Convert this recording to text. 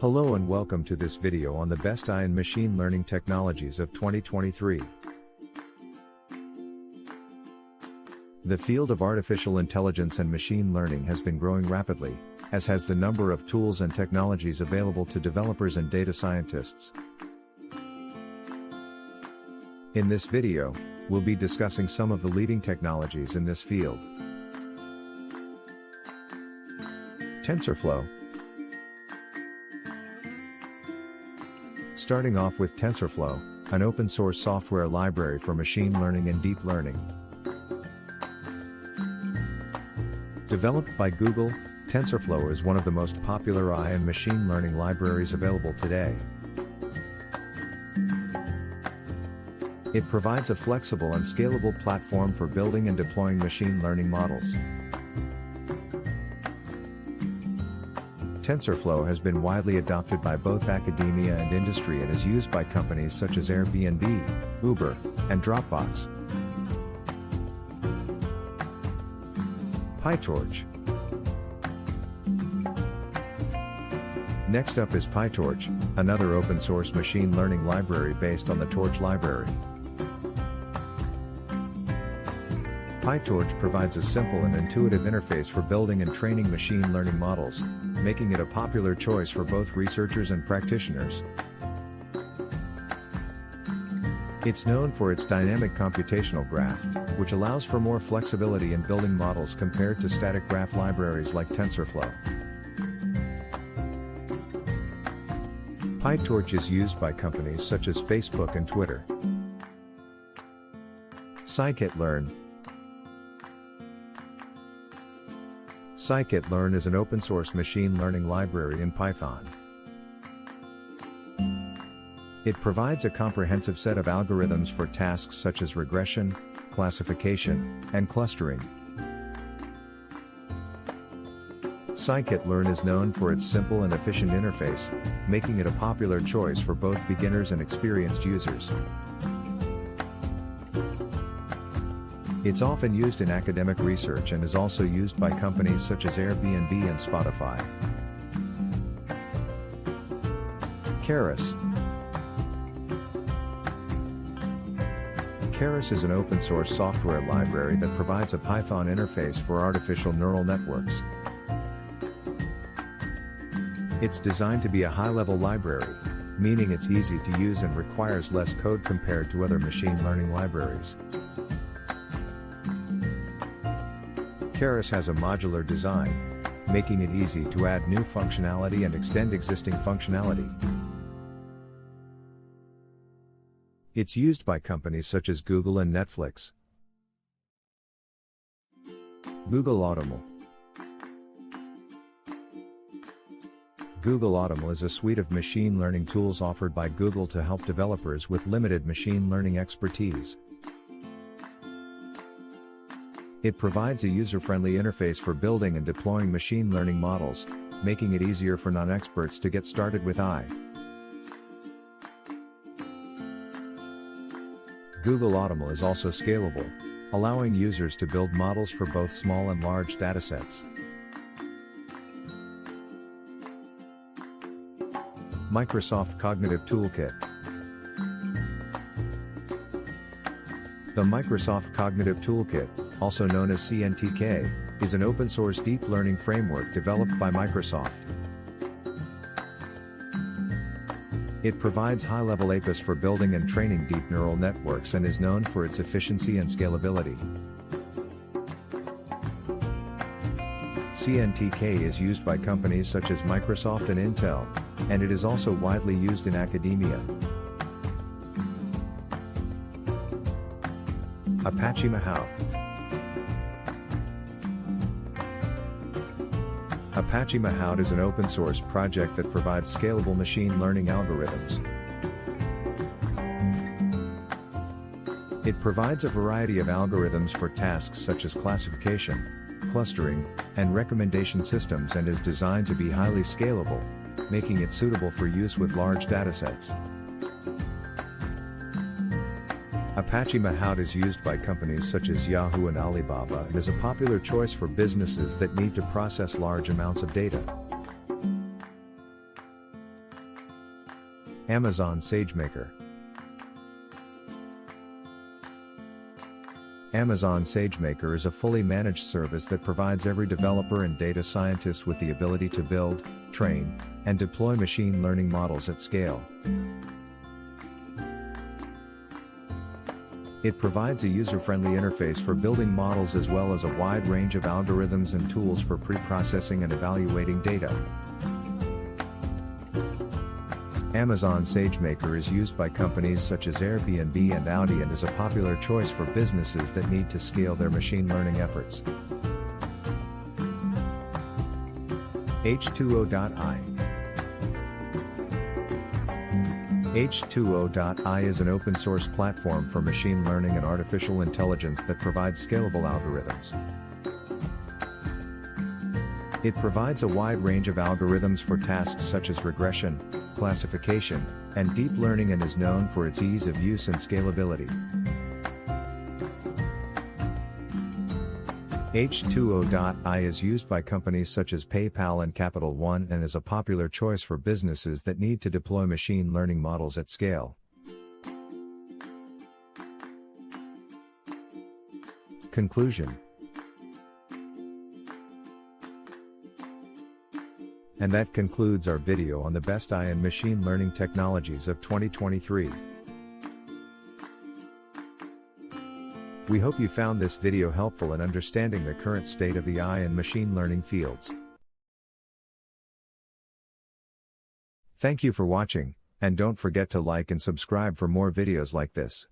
Hello and welcome to this video on the best AI and machine learning technologies of 2023. The field of artificial intelligence and machine learning has been growing rapidly, as has the number of tools and technologies available to developers and data scientists. In this video, we'll be discussing some of the leading technologies in this field. TensorFlow. Starting off with TensorFlow, an open-source software library for machine learning and deep learning. Developed by Google, TensorFlow is one of the most popular AI and machine learning libraries available today. It provides a flexible and scalable platform for building and deploying machine learning models. TensorFlow has been widely adopted by both academia and industry and is used by companies such as Airbnb, Uber, and Dropbox. PyTorch. Next up is PyTorch, another open-source machine learning library based on the Torch library. PyTorch provides a simple and intuitive interface for building and training machine learning models, making it a popular choice for both researchers and practitioners. It's known for its dynamic computational graph, which allows for more flexibility in building models compared to static graph libraries like TensorFlow. PyTorch is used by companies such as Facebook and Twitter. Scikit-learn. Scikit-learn is an open-source machine learning library in Python. It provides a comprehensive set of algorithms for tasks such as regression, classification, and clustering. Scikit-learn is known for its simple and efficient interface, making it a popular choice for both beginners and experienced users. It's often used in academic research and is also used by companies such as Airbnb and Spotify. Keras. Keras is an open-source software library that provides a Python interface for artificial neural networks. It's designed to be a high-level library, meaning it's easy to use and requires less code compared to other machine learning libraries. Keras has a modular design, making it easy to add new functionality and extend existing functionality. It's used by companies such as Google and Netflix. Google AutoML. Google AutoML is a suite of machine learning tools offered by Google to help developers with limited machine learning expertise. It provides a user-friendly interface for building and deploying machine learning models, making it easier for non-experts to get started with AI. Google AutoML is also scalable, allowing users to build models for both small and large datasets. Microsoft Cognitive Toolkit. The Microsoft Cognitive Toolkit, also known as CNTK, is an open-source deep learning framework developed by Microsoft. It provides high-level APIs for building and training deep neural networks and is known for its efficiency and scalability. CNTK is used by companies such as Microsoft and Intel, and it is also widely used in academia. Apache Mahout. Apache Mahout is an open-source project that provides scalable machine learning algorithms. It provides a variety of algorithms for tasks such as classification, clustering, and recommendation systems and is designed to be highly scalable, making it suitable for use with large datasets. Apache Mahout is used by companies such as Yahoo and Alibaba and is a popular choice for businesses that need to process large amounts of data. Amazon SageMaker. Amazon SageMaker is a fully managed service that provides every developer and data scientist with the ability to build, train, and deploy machine learning models at scale. It provides a user-friendly interface for building models as well as a wide range of algorithms and tools for pre-processing and evaluating data. Amazon SageMaker is used by companies such as Airbnb and Audi and is a popular choice for businesses that need to scale their machine learning efforts. H2O.ai. H2O.ai is an open-source platform for machine learning and artificial intelligence that provides scalable algorithms. It provides a wide range of algorithms for tasks such as regression, classification, and deep learning and is known for its ease of use and scalability. H2O.ai is used by companies such as PayPal and Capital One and is a popular choice for businesses that need to deploy machine learning models at scale. Conclusion. And that concludes our video on the best AI and machine learning technologies of 2023. We hope you found this video helpful in understanding the current state of the AI and machine learning fields. Thank you for watching, and don't forget to like and subscribe for more videos like this.